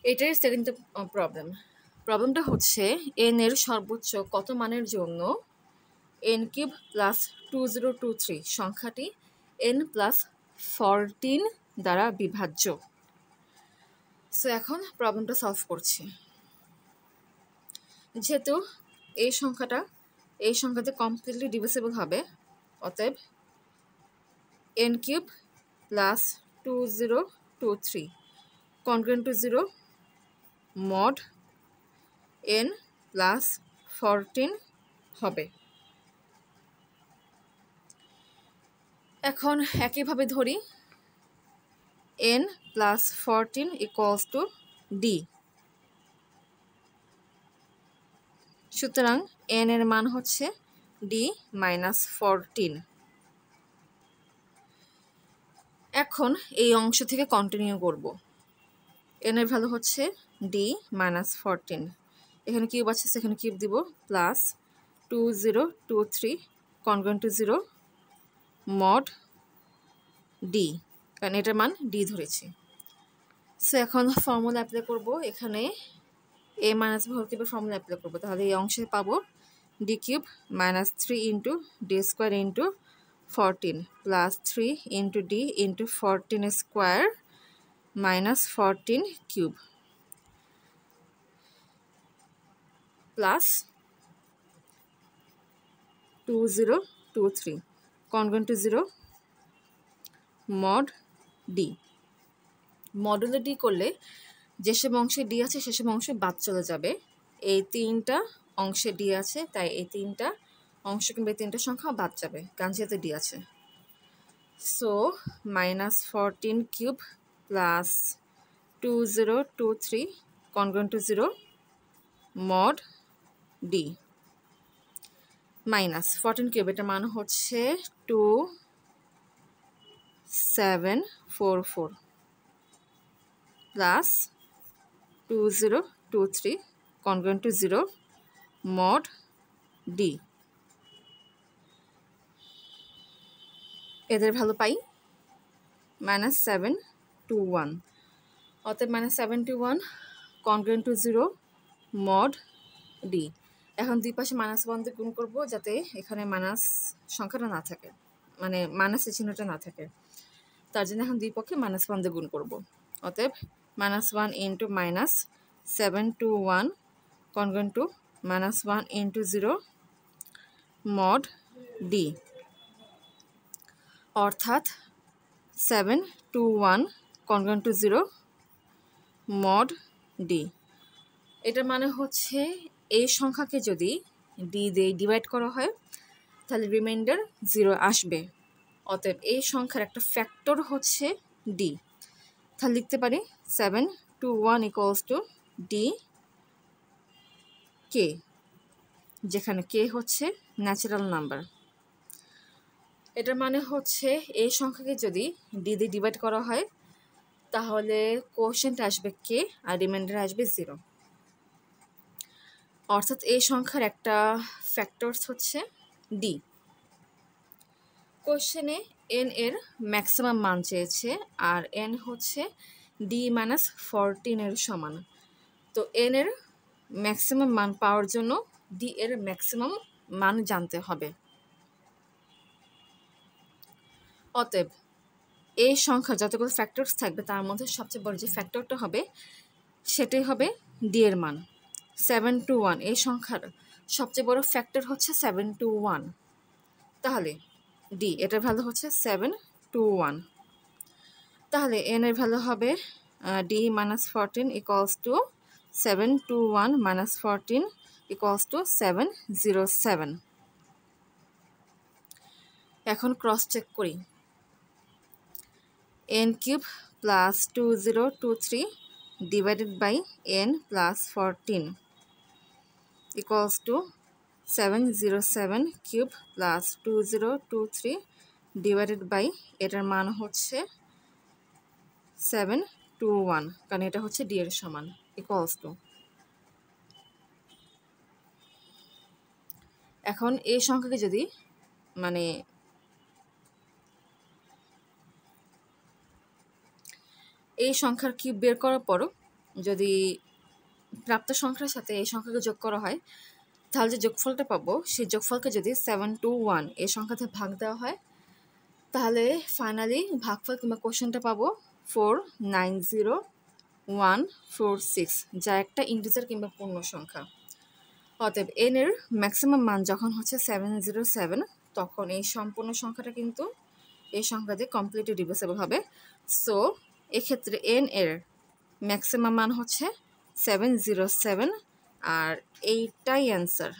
এটাই সেকেন্ড প্রবলেমটা হচ্ছে এন এর সর্বোচ্চ কত মানের জন্য এন কিউব প্লাস 2023 সংখ্যাটি এন প্লাস 14 দ্বারা বিভাজ্য। সো এখন প্রবলেমটা সলভ করছি। যেহেতু এই সংখ্যাতে কমপ্লিটলি ডিভিজিবল হবে, অতএব N cube plus 2023 congruent to 0 mod N plus 14 হবে। এখন একইভাবে ধরি n plus 14 equals to D. সুতরাং n এর মান হচ্ছে ডি মাইনাস 14। এখন এই অংশ থেকে কন্টিনিউ করব। n এর ভ্যালু হচ্ছে ডি মাইনাস 14, এখানে কিউব আছে সেখানে কিউব দিব, plus 2023 congruent to 0 mod D, কারণ এটার মান ডি ধরেছি। সো এখন ফর্মুলা অ্যাপ্লাই করব। এখানে এ মাইনাস ভর কিউবের ফর্মুলা অ্যাপ্লাই করবো, তাহলে এই অংশে পাবো D cube minus 3 into D square into 14 plus 3 into D into 14 square minus 14 cube plus 2023 congruent to 0 mod D. Modulo D করলে যেসব অংশে ডি আছে সেসব অংশে বাদ চলে যাবে। এই তিনটা অংশে ডি আছে, তাই এই তিনটা অংশ কিংবা এই তিনটা সংখ্যা বাদ যাবে, কারণ যেহেতু ডি আছে। So minus 14 cube plus 2023 congruent to 0 mod D minus 14 cube, এটার মান হচ্ছে 2744 plus 2023 congruent to 0 mod D. এদের ভ্যালু পাই মাইনাস 721, অতএব minus 721 congruent to 0 mod D. এখন দুই পাশে মাইনাস 1 দিয়ে গুণ করবো যাতে এখানে মাইনাস সংখ্যাটা না থাকে, মানে মাইনাসের চিহ্নটা না থাকে, তার জন্য এখন দুই পক্ষে মাইনাস 1 দিয়ে গুণ করবো। অতএব minus 1 into minus 721 congruent to minus 1 into 0 mod D, অর্থাৎ 721 কনগ্রেন্ট টু 0 মড ডি। এটার মানে হচ্ছে এই সংখ্যাকে যদি ডি দিয়ে ডিভাইড করা হয় তাহলে রিমাইন্ডার 0 আসবে। অতএব এই সংখ্যার একটা ফ্যাক্টর হচ্ছে ডি। তাহলে লিখতে পারি 721 ইকুয়ালস টু ডি কে, যেখানে কে হচ্ছে ন্যাচারাল নাম্বার। এটার মানে হচ্ছে এই সংখ্যাকে যদি ডি দিয়ে ডিভাইড করা হয় তাহলে কোশ্চেন্ট আসবে কে আর রিমাইন্ডার আসবে 0, অর্থাৎ এই সংখ্যার একটা ফ্যাক্টরস হচ্ছে ডি। কোশ্চেনে এন এর ম্যাক্সিমাম মান চেয়েছে আর এন হচ্ছে ডি মাইনাস 14 এর সমান। তো এন এর ম্যাক্সিমাম মান পাওয়ার জন্য ডি এর ম্যাক্সিমাম মান জানতে হবে। অতএব এই সংখ্যা যতগুলো ফ্যাক্টরস থাকবে তার মধ্যে সবচেয়ে বড় যে ফ্যাক্টরটা হবে সেটাই হবে ডি এর মান 721। এই সংখ্যার সবচেয়ে বড় ফ্যাক্টর হচ্ছে 721, তাহলে ডি এটার ভ্যালু হচ্ছে 721। তাহলে এন এর ভ্যালু হবে D minus 14 equals to 721 minus 14 equals to 707। এখন ক্রস চেক করি। n cube plus 2023 divided by n plus 14 equals to 707 cube plus 2023 divided by এটার মান হচ্ছে 721, কারণ এটা হচ্ছে ডি এর সমান, ইকুয়ালস টু। এখন এই সংখ্যাকে যদি মানে এই সংখ্যার কিউব বের করার পরও যদি প্রাপ্ত সংখ্যার সাথে এই সংখ্যাকে যোগ করা হয়, তাহলে যে যোগফলটা পাবো সেই যোগফলকে যদি 721 এই সংখ্যাতে ভাগ দেওয়া হয়, তাহলে ফাইনালি ভাগফল কিংবা কোশ্চেনটা পাবো 490146, যা একটা ইন্টিজার কিংবা পূর্ণ সংখ্যা। অতএব n এর ম্যাক্সিমাম মান যখন হচ্ছে 707, তখন এই সম্পূর্ণ সংখ্যাটা কিন্তু এই সংখ্যা দিয়ে কমপ্লিটলি ডিভিজিবল হবে। সো এক্ষেত্রে n এর ম্যাক্সিমাম মান হচ্ছে 707, আর এইটাই অ্যান্সার।